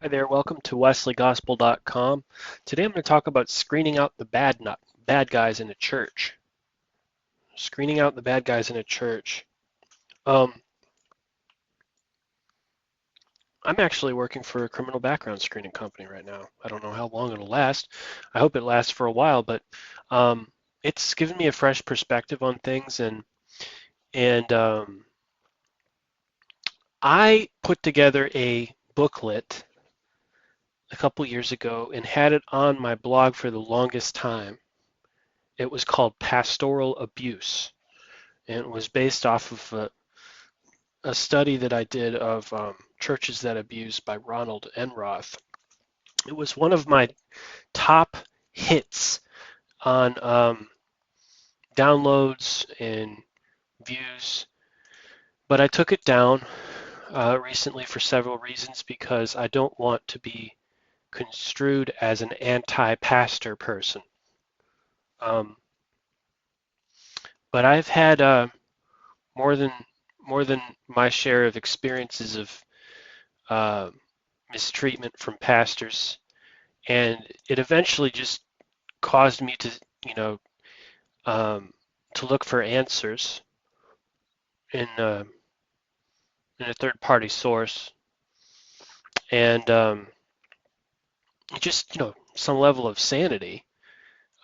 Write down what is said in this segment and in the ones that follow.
Hi there, welcome to wesleygospel.com. Today I'm going to talk about screening out the bad guys in a church. Screening out the bad guys in a church. Um, I'm actually working for a criminal background screening company right now. I don't know how long it'll last. I hope it lasts for a while, but um, it's given me a fresh perspective on things, and I put together a booklet a couple years ago and had it on my blog for the longest time. It was called Pastoral Abuse, and it was based off of a study that I did of churches that abuse by Ronald Enroth. It was one of my top hits on downloads and views, but I took it down recently for several reasons because I don't want to be construed as an anti-pastor person. Um, but I've had more than more than my share of experiences of uh, mistreatment from pastors, and it eventually just caused me to, you know, um, to look for answers in uh, in a third-party source, and just some level of sanity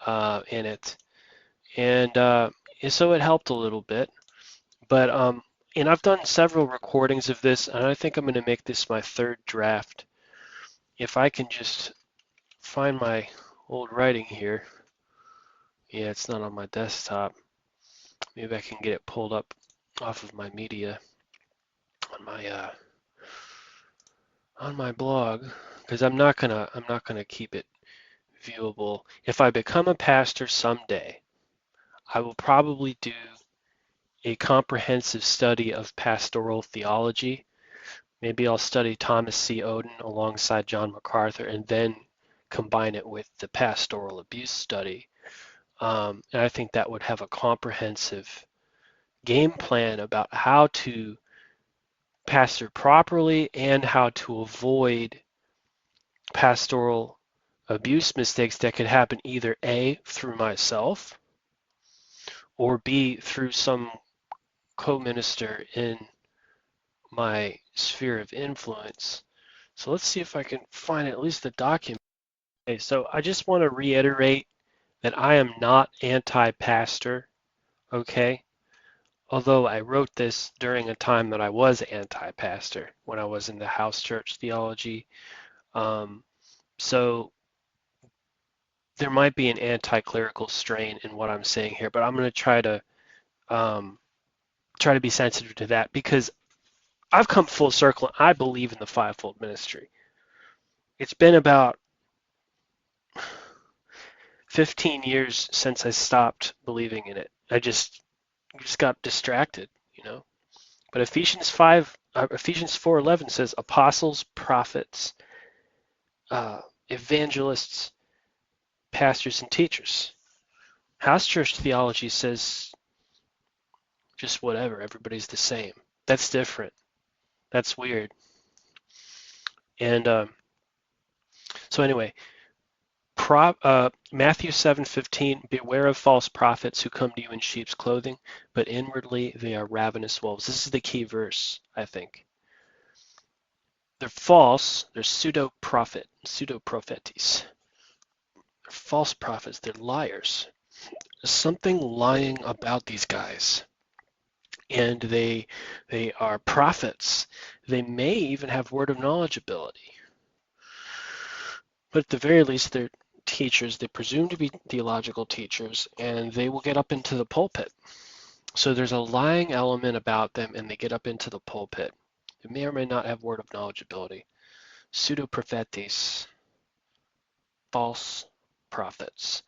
in it, and so it helped a little bit. But and I've done several recordings of this, and I think I'm going to make this my third draft. If I can just find my old writing here. Yeah, it's not on my desktop. Maybe I can get it pulled up off of my media on my blog because I'm not gonna keep it viewable. If I become a pastor someday, I will probably do a comprehensive study of pastoral theology. Maybe I'll study Thomas C. Oden alongside John MacArthur and then combine it with the pastoral abuse study. And I think that would have a comprehensive game plan about how to pastor properly and how to avoid pastoral abuse mistakes that could happen either A, through myself, or B, through some co-minister in my sphere of influence. So let's see if I can find at least the document. Okay, so I just want to reiterate that I am not anti-pastor, okay? Although I wrote this during a time that I was anti-pastor when I was in the house church theology. Um, so there might be an anti-clerical strain in what I'm saying here, but I'm going to um, try to be sensitive to that because I've come full circle. I believe in the fivefold ministry. It's been about 15 years since I stopped believing in it. I just got distracted, you know. But Ephesians 4:11 says apostles, prophets, uh, evangelists, pastors, and teachers. House church theology says just whatever, everybody's the same. That's different. That's weird. And so anyway, Matthew 7:15, beware of false prophets who come to you in sheep's clothing, but inwardly they are ravenous wolves. This is the key verse, I think. They're false, they're pseudo-prophetes. They're false prophets, they're liars. There's something lying about these guys. And they are prophets. They may even have word of knowledge ability. But at the very least, they're teachers. They presume to be theological teachers, and they will get up into the pulpit. So there's a lying element about them, and they get up into the pulpit. They may or may not have word of knowledge ability. Pseudo-prophetes, false prophets,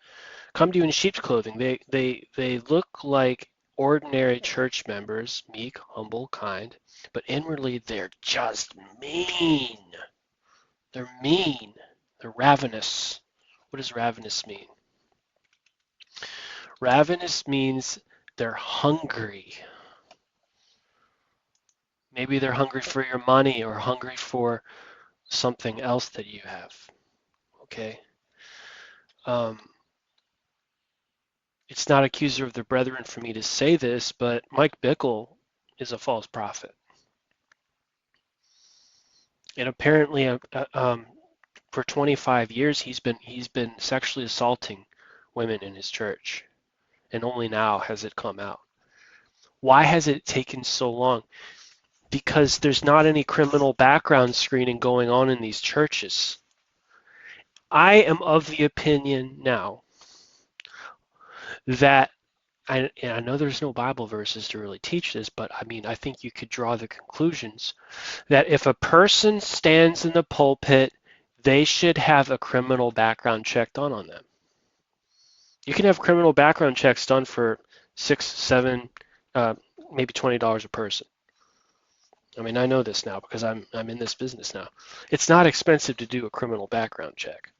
come to you in sheep's clothing. They look like ordinary church members, meek, humble, kind, but inwardly they're just mean. They're mean. They're ravenous. What does ravenous mean? Ravenous means they're hungry. Maybe they're hungry for your money or hungry for something else that you have. Okay. Um, it's not accuser of the brethren for me to say this, but Mike Bickle is a false prophet, and apparently, for 25 years he's been sexually assaulting women in his church, and only now has it come out. Why has it taken so long? Because there's not any criminal background screening going on in these churches. I am of the opinion now that and I know there's no Bible verses to really teach this, but I mean, I think you could draw the conclusions that if a person stands in the pulpit, they should have a criminal background check done on them. You can have criminal background checks done for 6, 7, maybe $20 a person. I mean, I know this now because I'm in this business now. It's not expensive to do a criminal background check.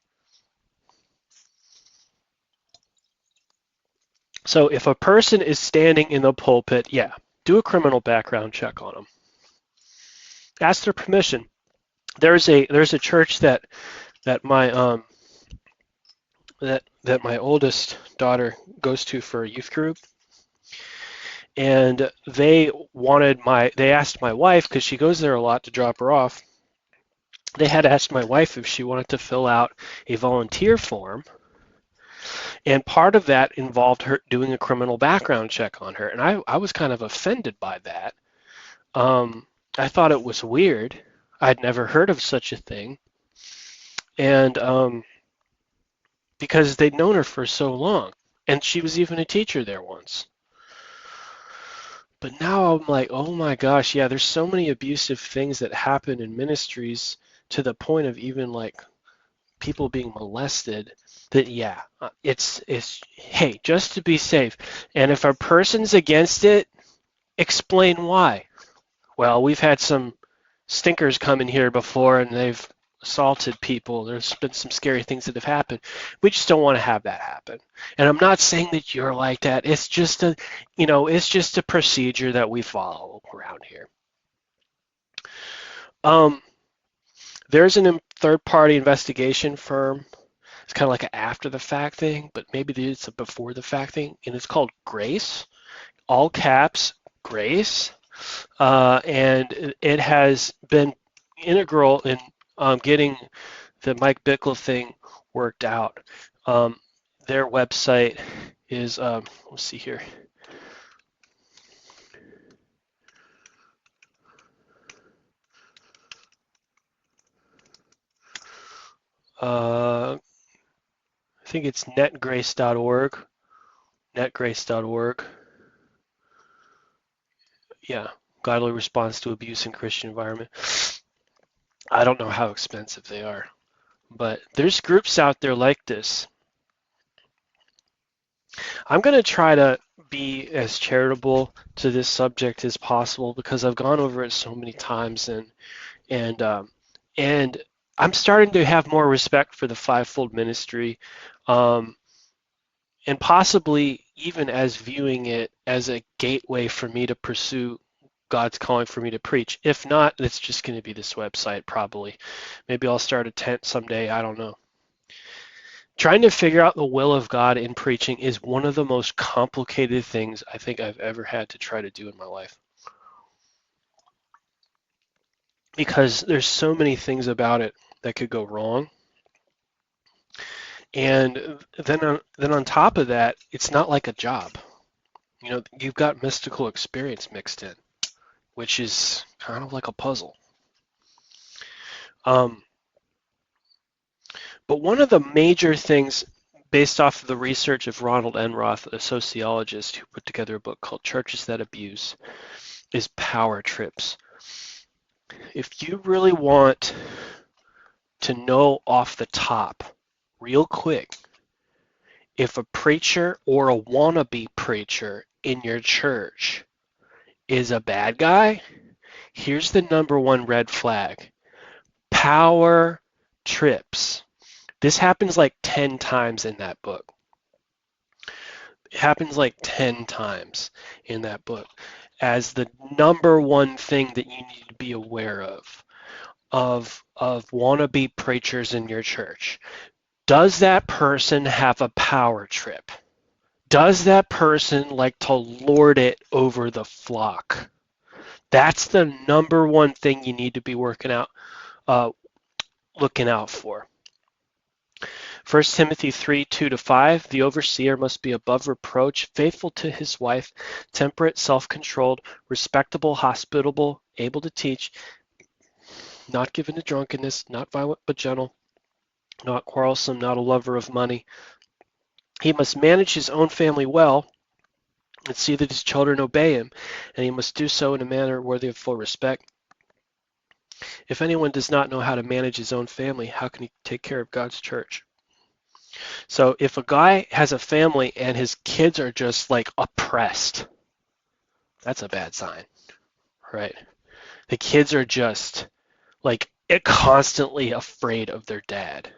So if a person is standing in the pulpit, yeah, do a criminal background check on them. Ask their permission. There's a church that my that my oldest daughter goes to for a youth group, and they asked my wife, because she goes there a lot to drop her off. They had asked my wife if she wanted to fill out a volunteer form, and part of that involved her doing a criminal background check on her, and I was kind of offended by that. I thought it was weird. I'd never heard of such a thing, and because they'd known her for so long, and she was even a teacher there once. But now I'm like, oh my gosh, yeah, there's so many abusive things that happen in ministries, to the point of even like people being molested, that yeah, it's hey, just to be safe. And if a person's against it, explain why. Well, we've had some stinkers come in here before and they've assaulted people. There's been some scary things that have happened. We just don't want to have that happen. And I'm not saying that you're like that. It's just a procedure that we follow around here. There's a third-party investigation firm. It's kind of like an after-the-fact thing, but maybe it's a before-the-fact thing, and it's called Grace, all caps, Grace, and it has been integral in getting the Mike Bickle thing worked out. Their website is, let's see here. I think it's netgrace.org. Netgrace.org. Yeah, godly response to abuse in Christian environment. I don't know how expensive they are, but there's groups out there like this. I'm going to try to be as charitable to this subject as possible because I've gone over it so many times, and and I'm starting to have more respect for the fivefold ministry, and possibly even as viewing it as a gateway for me to pursue God's calling for me to preach. If not, it's just going to be this website probably. Maybe I'll start a tent someday. I don't know. Trying to figure out the will of God in preaching is one of the most complicated things I think I've ever had to try to do in my life. Because there's so many things about it that could go wrong. And then on top of that, it's not like a job. You know, you've got mystical experience mixed in, which is kind of like a puzzle. But one of the major things, based off of the research of Ronald Enroth, a sociologist who put together a book called Churches That Abuse, is power trips. If you really want to know off the top, real quick, if a preacher or a wannabe preacher in your church is a bad guy, here's the number one red flag. Power trips. This happens like 10 times in that book. It happens like 10 times in that book as the number one thing that you need to be aware of. of wannabe preachers in your church. Does that person have a power trip? Does that person like to lord it over the flock? That's the number one thing you need to be uh, looking out for. 1 Timothy 3:2-5, the overseer must be above reproach, faithful to his wife, temperate, self-controlled, respectable, hospitable, able to teach, not given to drunkenness, not violent but gentle, not quarrelsome, not a lover of money. He must manage his own family well and see that his children obey him, and he must do so in a manner worthy of full respect. If anyone does not know how to manage his own family, how can he take care of God's church? So if a guy has a family and his kids are just like oppressed, that's a bad sign, right? The kids are just like constantly afraid of their dad.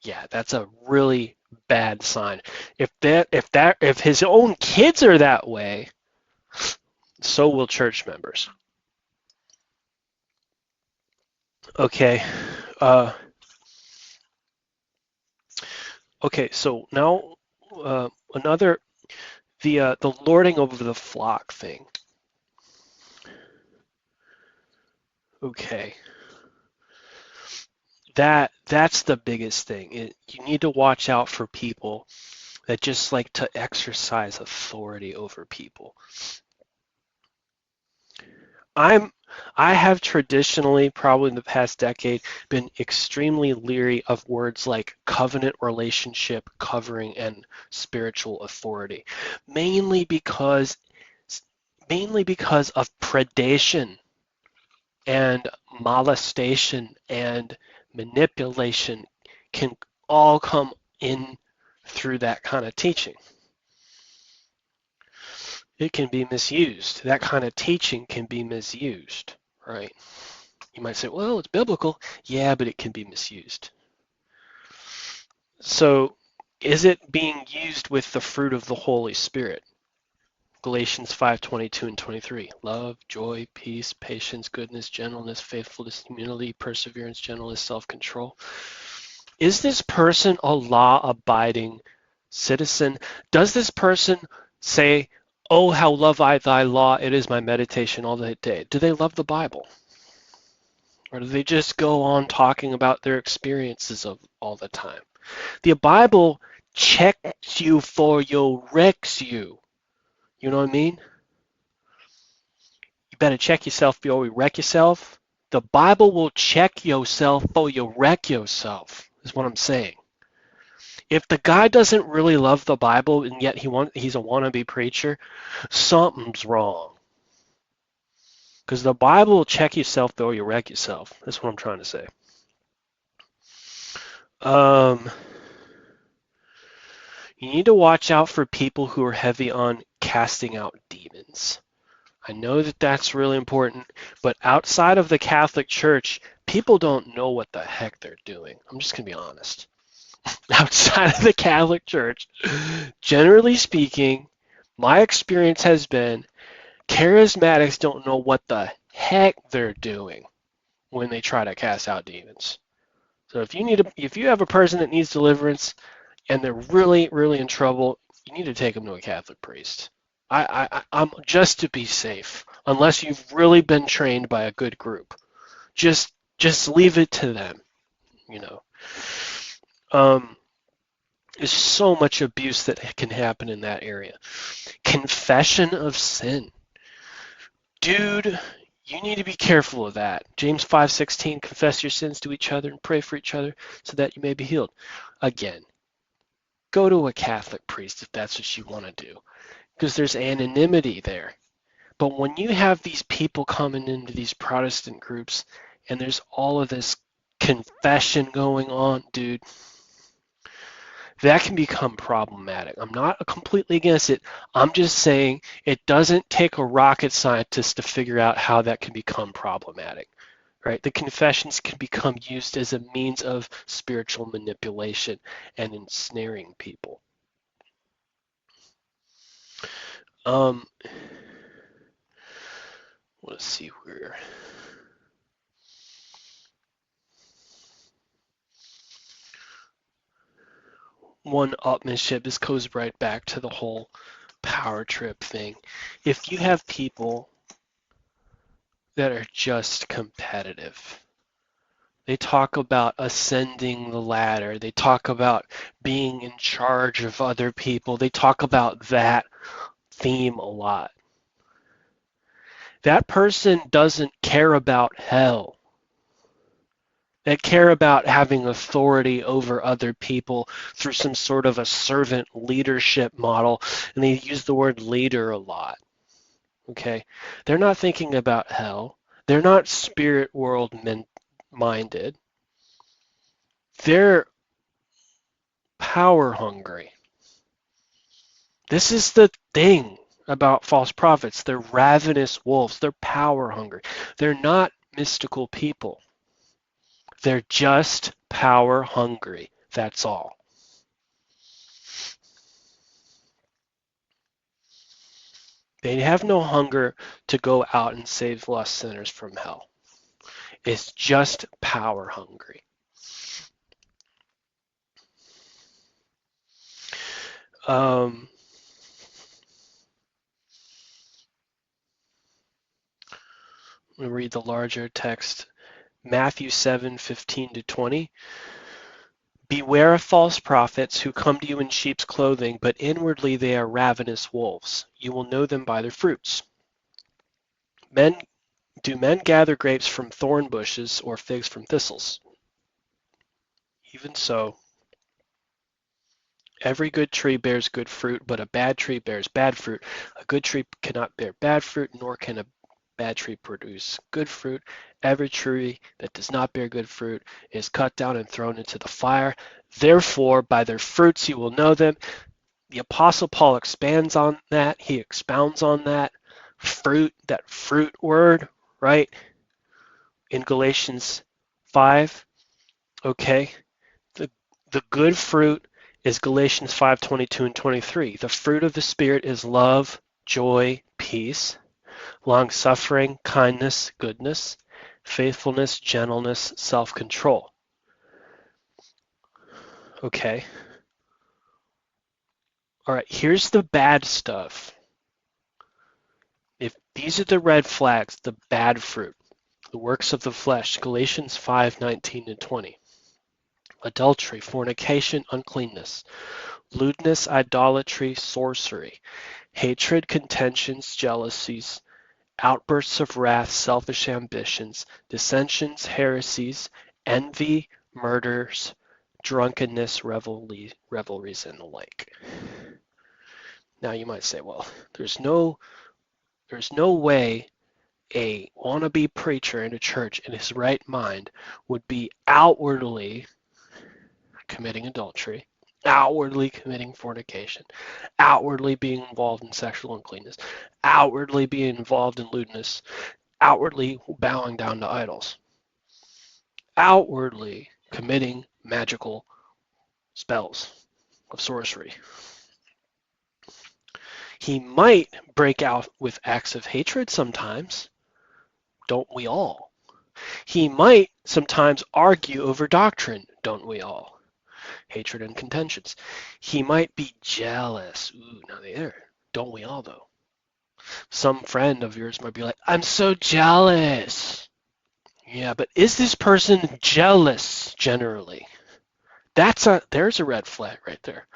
Yeah, that's a really bad sign. If his own kids are that way, so will church members. Okay. Uh, okay. So now another the lording over the flock thing. Okay. That's the biggest thing. You need to watch out for people that just like to exercise authority over people. I'm I have traditionally, probably in the past decade, been extremely leery of words like covenant relationship, covering, and spiritual authority, mainly because mainly because of predation and molestation and manipulation can all come in through that kind of teaching. It can be misused. That kind of teaching can be misused, right? You might say, well, it's biblical. Yeah, but it can be misused. So, is it being used with the fruit of the Holy Spirit? Galatians 5:22 and 23. Love, joy, peace, patience, goodness, gentleness, faithfulness, humility, perseverance, gentleness, self-control. Is this person a law-abiding citizen? Does this person say, oh, how love I thy law, it is my meditation all the day? Do they love the Bible? Or do they just go on talking about their experiences of all the time? The Bible checks you for you wrecks you. You know what I mean? You better check yourself before you wreck yourself. The Bible will check yourself before you wreck yourself, is what I'm saying. If the guy doesn't really love the Bible and yet he's a wannabe preacher, something's wrong. Because the Bible will check yourself before you wreck yourself. That's what I'm trying to say. Um, you need to watch out for people who are heavy on casting out demons. I know that that's really important, but outside of the Catholic Church, people don't know what the heck they're doing. I'm just going to be honest. Outside of the Catholic Church, generally speaking, my experience has been charismatics don't know what the heck they're doing when they try to cast out demons. So if you have a person that needs deliverance and they're really, really in trouble, you need to take them to a Catholic priest. I'm just to be safe, unless you've really been trained by a good group. Just leave it to them, you know. Um, there's so much abuse that can happen in that area. Confession of sin. Dude, you need to be careful of that. James 5:16, confess your sins to each other and pray for each other so that you may be healed. Again, go to a Catholic priest if that's what you want to do, because there's anonymity there. But when you have these people coming into these Protestant groups and there's all of this confession going on, dude, that can become problematic. I'm not completely against it. I'm just saying it doesn't take a rocket scientist to figure out how that can become problematic, right? The confessions can become used as a means of spiritual manipulation and ensnaring people. Um, let's see where. one-upmanship. This goes right back to the whole power trip thing. If you have people that are just competitive, they talk about ascending the ladder, they talk about being in charge of other people, they talk about that theme a lot. That person doesn't care about hell. They care about having authority over other people through some sort of a servant leadership model, and they use the word leader a lot. Okay? They're not thinking about hell. They're not spirit world minded. They're power hungry. This is the thing about false prophets. They're ravenous wolves. They're power hungry. They're not mystical people. They're just power hungry. That's all. They have no hunger to go out and save lost sinners from hell. It's just power hungry. Um, Let me read the larger text. Matthew 7:15-20. Beware of false prophets who come to you in sheep's clothing, but inwardly they are ravenous wolves. You will know them by their fruits. Do men gather grapes from thorn bushes or figs from thistles? Even so, every good tree bears good fruit, but a bad tree bears bad fruit. A good tree cannot bear bad fruit, nor can a bad tree produce good fruit. Every tree that does not bear good fruit is cut down and thrown into the fire. Therefore, by their fruits you will know them. The Apostle Paul expands on that. He expounds on that fruit, that fruit word, right? In Galatians 5, okay? The good fruit is Galatians 5:22 and 23. The fruit of the Spirit is love, joy, peace, long-suffering, kindness, goodness, faithfulness, gentleness, self-control. Okay. All right, here's the bad stuff. If these are the red flags, the bad fruit, the works of the flesh, Galatians 5:19 and 20. Adultery, fornication, uncleanness, lewdness, idolatry, sorcery, hatred, contentions, jealousies, outbursts of wrath, selfish ambitions, dissensions, heresies, envy, murders, drunkenness, revelries, and the like. Now you might say, well, there's no way a wannabe preacher in a church in his right mind would be outwardly committing adultery, outwardly committing fornication, outwardly being involved in sexual uncleanness, outwardly being involved in lewdness, outwardly bowing down to idols, outwardly committing magical spells of sorcery. He might break out with acts of hatred sometimes. Don't we all? He might sometimes argue over doctrine. Don't we all? Hatred and contentions. He might be jealous. Ooh, now there. Don't we all, though? Some friend of yours might be like, I'm so jealous. Yeah, but is this person jealous generally? There's a red flag right there.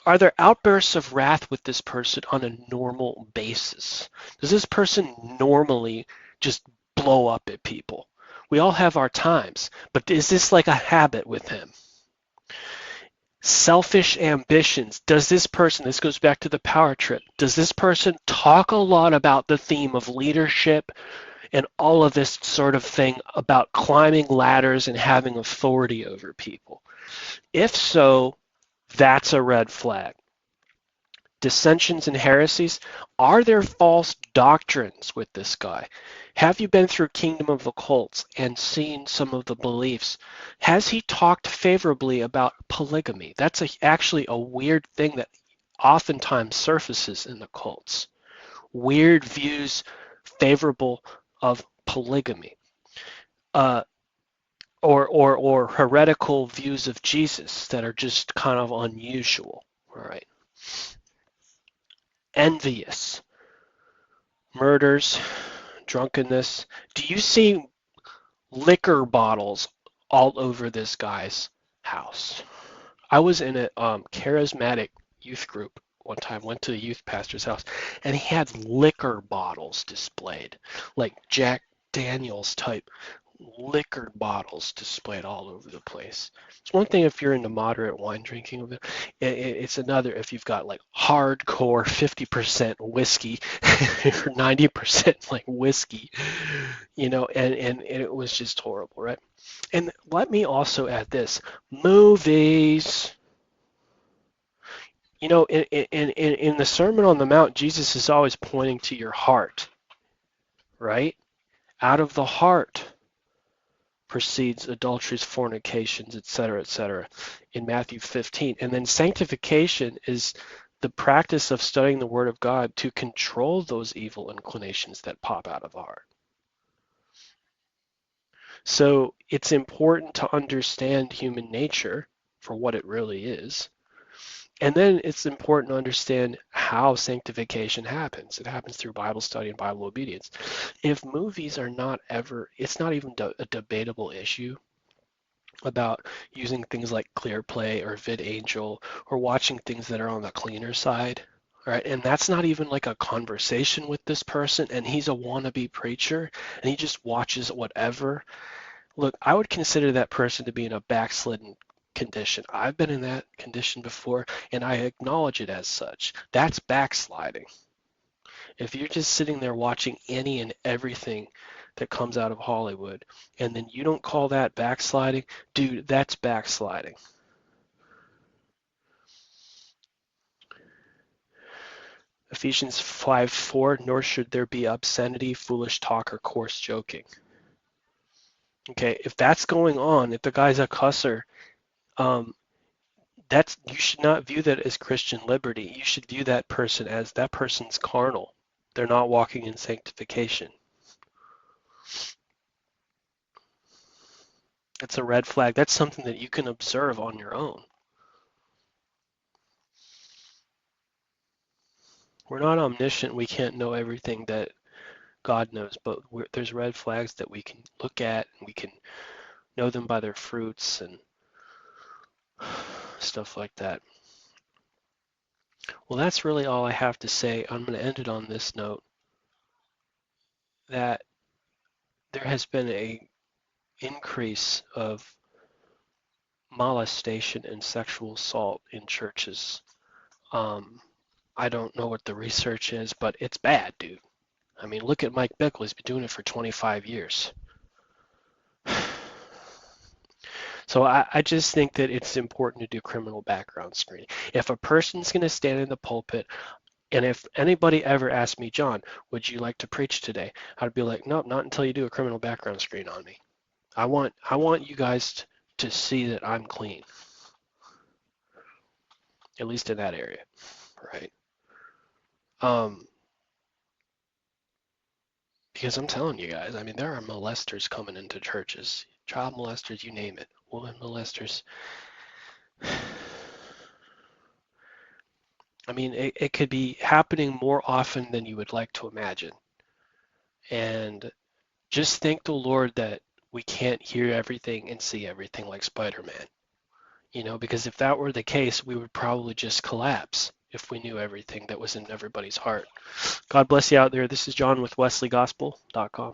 Are there outbursts of wrath with this person on a normal basis? Does this person normally just blow up at people? We all have our times, but is this like a habit with him? Selfish ambitions. Does this person, this goes back to the power trip, does this person talk a lot about the theme of leadership and all of this sort of thing about climbing ladders and having authority over people? If so, that's a red flag. Dissensions and heresies. Are there false doctrines with this guy? Have you been through Kingdom of Occults and seen some of the beliefs? Has he talked favorably about polygamy? That's actually a weird thing that oftentimes surfaces in the cults. Weird views favorable of polygamy. or heretical views of Jesus that are just kind of unusual. All right. Envious, murders, drunkenness. Do you see liquor bottles all over this guy's house? I was in a charismatic youth group one time, went to the youth pastor's house, and he had liquor bottles displayed, like Jack Daniels type liquor bottles displayed all over the place. It's one thing if you're into moderate wine drinking, it's another if you've got like hardcore 50% whiskey or 90% like whiskey, and it was just horrible, right? And let me also add this, movies. In the Sermon on the Mount, Jesus is always pointing to your heart, right? Out of the heart proceeds adulteries, fornications, etc., in Matthew 15. And then sanctification is the practice of studying the Word of God to control those evil inclinations that pop out of the heart. So it's important to understand human nature for what it really is. And then it's important to understand how sanctification happens. It happens through Bible study and Bible obedience. If movies are not ever, it's not even a debatable issue about using things like ClearPlay or VidAngel or watching things that are on the cleaner side. Right, and that's not even like a conversation with this person, and he's a wannabe preacher, and he just watches whatever. Look, I would consider that person to be in a backslidden condition. I've been in that condition before, and I acknowledge it as such. That's backsliding. If you're just sitting there watching any and everything that comes out of Hollywood, and then you don't call that backsliding, dude, that's backsliding. Ephesians 5:4, nor should there be obscenity, foolish talk, or coarse joking. Okay, if that's going on, if the guy's a cusser, you should not view that as Christian liberty. You should view that person as that person's carnal. They're not walking in sanctification. That's a red flag. That's something that you can observe on your own. We're not omniscient. We can't know everything that God knows, but there's red flags that we can look at, and we can know them by their fruits and stuff like that. Well, that's really all I have to say. I'm going to end it on this note that there has been a increase of molestation and sexual assault in churches. I don't know what the research is, but it's bad, dude. I mean, look at Mike Bickle. He's been doing it for 25 years. So I just think that it's important to do criminal background screening. If a person's going to stand in the pulpit, and if anybody ever asked me, John, would you like to preach today? I'd be like, nope, not until you do a criminal background screen on me. I want you guys to see that I'm clean, at least in that area, right? Because I'm telling you guys, I mean, there are molesters coming into churches, child molesters, you name it, woman molesters. I mean, it could be happening more often than you would like to imagine. And just thank the Lord that we can't hear everything and see everything like Spider-Man. Because if that were the case, we would probably just collapse if we knew everything that was in everybody's heart. God bless you out there. This is John with WesleyGospel.com.